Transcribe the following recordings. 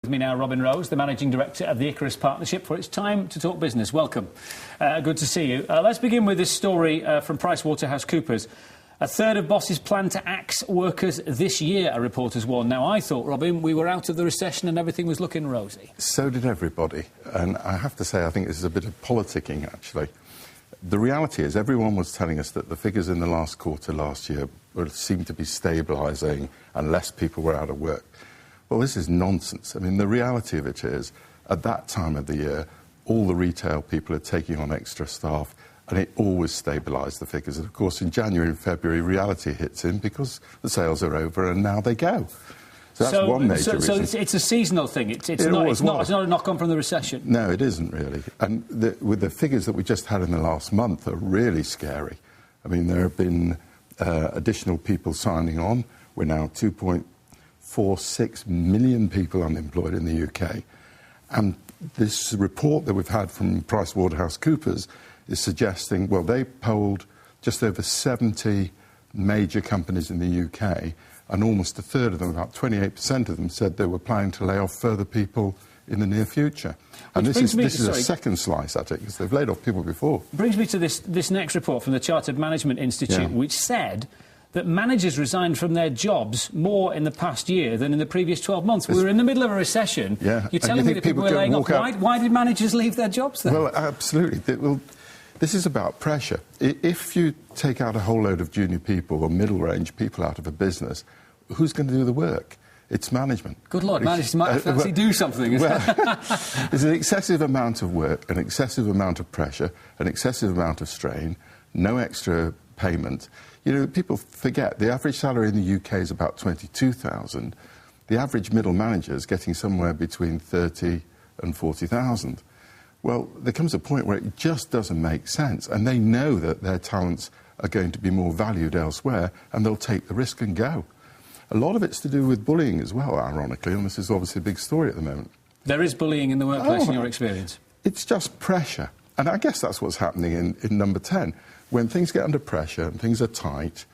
With me now, Robin Rose, the Managing Director of the Icarus Partnership, for It's Time to Talk Business. Welcome. Good to see you. Let's begin with this story from PricewaterhouseCoopers. A third of bosses plan to axe workers this year, a reporter's warned. Now, I thought, Robin, we were out of the recession and everything was looking rosy. So did everybody. And I have to say, I think this is a bit of politicking, actually. The reality is, everyone was telling us that the figures in the last quarter last year seemed to be stabilising and less people were out of work. Well, this is nonsense. I mean, the reality of it is, at that time of the year, all the retail people are taking on extra staff, and it always stabilised the figures. And of course, in January and February, reality hits in because the sales are over and now they go. So that's one major reason. So it's a seasonal thing. It's not a knock-on from the recession. No, it isn't really. And with the figures that we just had in the last month are really scary. I mean, there have been additional people signing on. We're now 2.46 million people unemployed in the UK. And this report that we've had from PricewaterhouseCoopers is suggesting, well, they polled just over 70 major companies in the UK, and almost a third of them, about 28% of them, said they were planning to lay off further people in the near future. And this is a second slice at it, because they've laid off people before. Brings me to this next report from the Chartered Management Institute, which said that managers resigned from their jobs more in the past year than in the previous 12 months. We were in the middle of a recession. Yeah. You're telling me that people were laying off. Why did managers leave their jobs then? Well, absolutely. This is about pressure. If you take out a whole load of junior people or middle-range people out of a business, who's going to do the work? It's management. Good Lord, managers might actually do something. Well, there's an excessive amount of work, an excessive amount of pressure, an excessive amount of strain, no extra payment. You know, people forget the average salary in the UK is about 22,000. The average middle manager is getting somewhere between 30 and 40,000. Well, there comes a point where it just doesn't make sense, and they know that their talents are going to be more valued elsewhere, and they'll take the risk and go. A lot of it's to do with bullying as well, ironically, and this is obviously a big story at the moment. There is bullying in the workplace, in your experience? It's just pressure, and I guess that's what's happening in number 10. When things get under pressure and things are tight,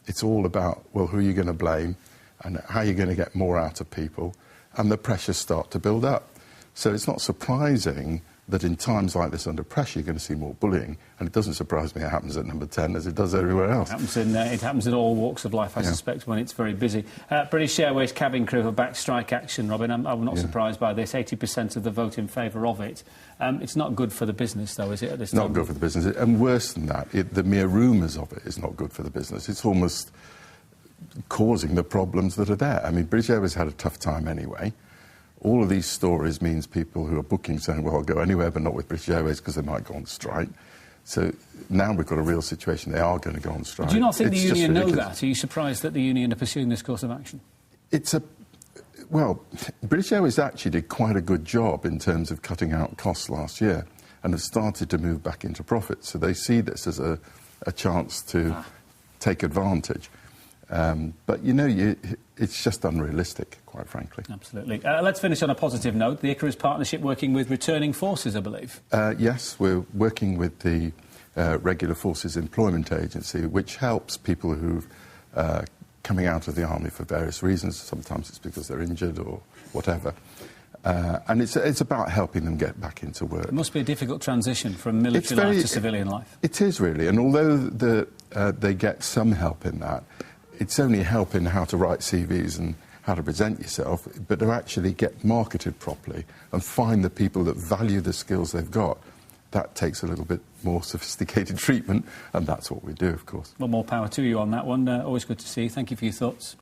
it's all about, well, who are you going to blame and how are you going to get more out of people, and the pressures start to build up. So it's not surprising that in times like this under pressure you're going to see more bullying, and it doesn't surprise me it happens at number 10 as it does everywhere else. It happens in all walks of life, I suspect, when it's very busy. British Airways cabin crew have backed strike action, Robin. I'm not surprised by this. 80% of the vote in favour of it. It's not good for the business, though, is it, at this time? Not good for the business. And worse than that, the mere rumours of it is not good for the business. It's almost causing the problems that are there. I mean, British Airways had a tough time anyway. All of these stories means people who are booking saying, well, I'll go anywhere but not with British Airways because they might go on strike. So now we've got a real situation. They are going to go on strike. Do you not think the union know that? Are you surprised that the union are pursuing this course of action? Well, British Airways actually did quite a good job in terms of cutting out costs last year and have started to move back into profit. So they see this as a chance to take advantage. But, you know, it's just unrealistic, quite frankly. Absolutely. Let's finish on a positive note. The Icarus Partnership working with returning forces, I believe. Yes, we're working with the Regular Forces Employment Agency, which helps people who've coming out of the army for various reasons. Sometimes it's because they're injured or whatever. And it's about helping them get back into work. It must be a difficult transition from military life to civilian life. It is, really. And although they get some help in that, it's only help in how to write CVs and how to present yourself, but to actually get marketed properly and find the people that value the skills they've got. That takes a little bit more sophisticated treatment, and that's what we do, of course. Well, more power to you on that one. Always good to see you. Thank you for your thoughts.